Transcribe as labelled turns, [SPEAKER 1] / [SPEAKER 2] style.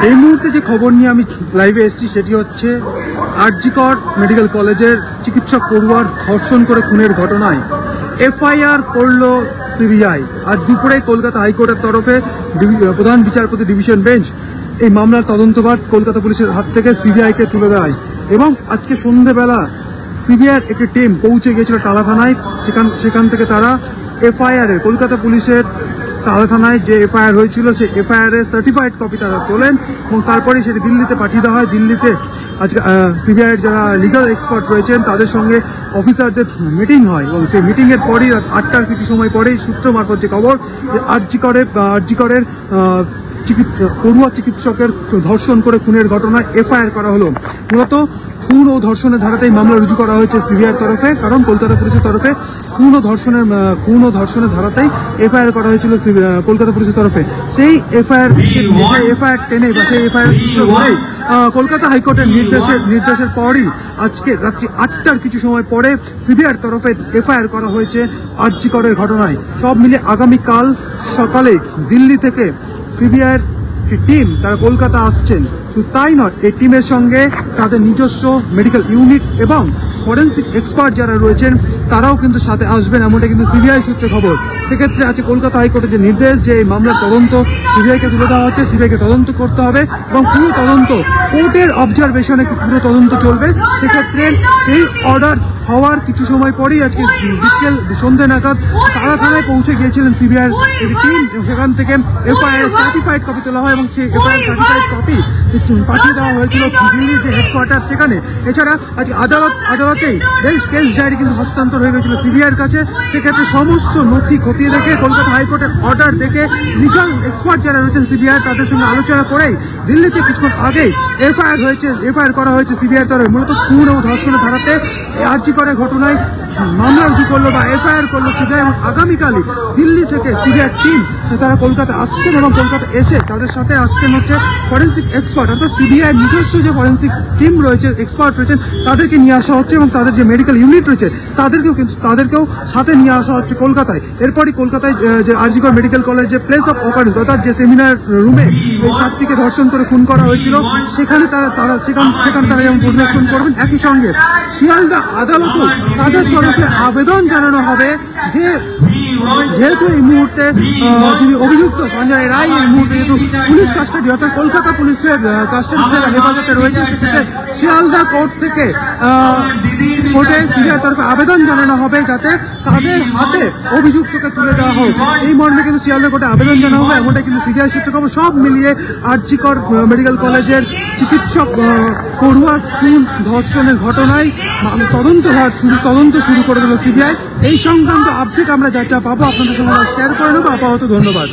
[SPEAKER 1] এই মুহূর্তে যে খবর নিয়ে আমি লাইভে এসেছি সেটি হচ্ছে আরজিকর মেডিকেল কলেজের চিকিৎসক পড়ুয়ার ধর্ষণ করে খুনের ঘটনায় এফআইআর করল সিবিআই। আজ দুপুরে কলকাতা হাইকোর্টের তরফে প্রধান বিচারপতি ডিভিশন বেঞ্চ এই মামলার তদন্তভার কলকাতা পুলিশের হাত থেকে সিবিআইকে তুলে দেয় এবং আজকে সন্ধ্যেবেলা সিবিআইয়ের একটি টিম পৌঁছে গিয়েছিল টালা থানায়। সেখান থেকে তারা এফআইআর কলকাতা পুলিশের টালা থানায় যে এফআইআর হয়েছিল সেই এফআইআর এর সার্টিফাইড কপি তারা তোলেন এবং তারপরে সেটি দিল্লিতে পাঠিয়ে দেওয়া হয়। দিল্লিতে আজকে সিবিআইয়ের যারা লিগাল এক্সপার্ট রয়েছেন তাদের সঙ্গে অফিসারদের মিটিং হয় এবং সেই মিটিংয়ের পরই রাত 8টার কিছু সময় পরেই সূত্র মারফত যে খবর যে আরজিকরের পড়ুয়া চিকিৎসকের ধর্ষণ করে খুনের ঘটনায় এফআইআর করা হলো। মূলত খুন ও ধর্ষণের ধারাতেই মামলা রুজু করা হয়েছে সিবিআইয়ের তরফে, কারণ কলকাতা পুলিশের তরফে খুন ও ধর্ষণের ধারাতেই এফআইআর করা হয়েছিল কলকাতা পুলিশের তরফে। সেই এফআইআর টেনে বা সেই এফআইআর সূত্র ধরেই কলকাতা হাইকোর্টের নির্দেশের পরই আজকে রাত্রি 8টার কিছু সময় পরে সিবিআইয়ের তরফে এফআইআর করা হয়েছে আরজিকরের ঘটনায়। সব মিলে আগামীকাল সকালে দিল্লি থেকে সিবিআইয়ের টিম তারা কলকাতা আসছেন। শুধু তাই নয়, এই টিমের সঙ্গে তাদের নিজস্ব মেডিকেল ইউনিট এবং ফরেন্সিক এক্সপার্ট যারা রয়েছেন তারাও কিন্তু সাথে আসবেন, এমনটা কিন্তু সিবিআই সূত্রে খবর। সেক্ষেত্রে আছে কলকাতা হাইকোর্টের যে নির্দেশ যে এই মামলার তদন্ত সিবিআইকে তুলে দেওয়া হচ্ছে, সিবিআইকে তদন্ত করতে হবে এবং পুরো তদন্ত কোর্টের অবজারভেশনে পুরো তদন্ত চলবে। সেক্ষেত্রে এই অর্ডার হওয়ার কিছু সময় পরেই আজকে বিকেল সন্ধ্যে নাগাদ টালা থানায় পৌঁছে গিয়েছিলেন সিবিআইয়ের টিম। সেখান থেকে এফআইআর সার্টিফাইড কপি তোলা হয় এবং সেই এফআইআর সার্টিফাইড কপি পাঠিয়ে দেওয়া হয়েছিল দিল্লির যে হেডকোয়ার্টার সেখানে। এছাড়া আজকে আদালতেই বেশ কেস ডায়েরি কিন্তু হস্তান্তর হয়ে গেছিল সিবিআইয়ের কাছে। সেক্ষেত্রে সমস্ত নথি খতিয়ে দেখে কলকাতা হাইকোর্টের অর্ডার দেখে লিগাল এক্সপার্ট যারা রয়েছেন সিবিআই তাদের সঙ্গে আলোচনা করেই দিল্লিতে কিছুক্ষণ আগেই এফআইআর করা হয়েছে সিবিআইয়ের তরফে। মূলত খুন ও ধর্ষণের ধারাতে আরজিকরের ঘটনায় মামলা রুজু করলো বা এফআইআর করলো সিবিআই এবং আগামীকালই দিল্লি থেকে সিবিআই টিম তারা কলকাতা আসছেন এবং কলকাতা এসে তাদের সাথে আসছেন হচ্ছে ফরেন্সিক এক্সপার্ট, অর্থাৎ সিবিআই নিজস্ব যে ফরেন্সিক টিম রয়েছে, এক্সপার্ট রয়েছেন তাদেরকে নিয়ে আসা হচ্ছে এবং তাদের যে মেডিকেল ইউনিট রয়েছে তাদেরকেও সাথে নিয়ে আসা হচ্ছে কলকাতায়। এরপরই কলকাতায় যে আরজিকর মেডিকেল কলেজে প্লেস অফ অকারেন্স অর্থাৎ যে সেমিনার রুমে এই ছাত্রীকে ধর্ষণ করে খুন করা হয়েছিল সেখানে তারা যেমন পরিদর্শন করবেন। একই সঙ্গে শিয়ালদা আদালতও তাদের তরফে আবেদন জানানো হবে যে যেহেতু এই মুহূর্তে তিনি অভিযুক্ত সঞ্জয় রায় এই মুহূর্তে যেহেতু পুলিশ কাস্টাডি অর্থাৎ কলকাতা পুলিশের কাস্টাডিতে হেফাজতে রয়েছে, সেক্ষেত্রে শিয়ালদা কোর্ট থেকে কোর্টে সিবিআইয়ের তরফে আবেদন জানানো হবে যাতে তাদের হাতে অভিযুক্তকে তুলে দেওয়া হোক। এই মর্মে কিন্তু শিয়ালদা কোর্টে আবেদন জানানো হবে, এমনটা কিন্তু সিবিআই সূত্রে খবর। সব মিলিয়ে আরজিকর মেডিকেল কলেজের চিকিৎসক পড়ুয়ার খুন ধর্ষণের ঘটনায় তদন্ত শুরু করে দিল সিবিআই। এই সংক্রান্ত আপডেট আমরা যা পাবো আপনাদের সঙ্গে শেয়ার করে নেবো। আপাতত ধন্যবাদ।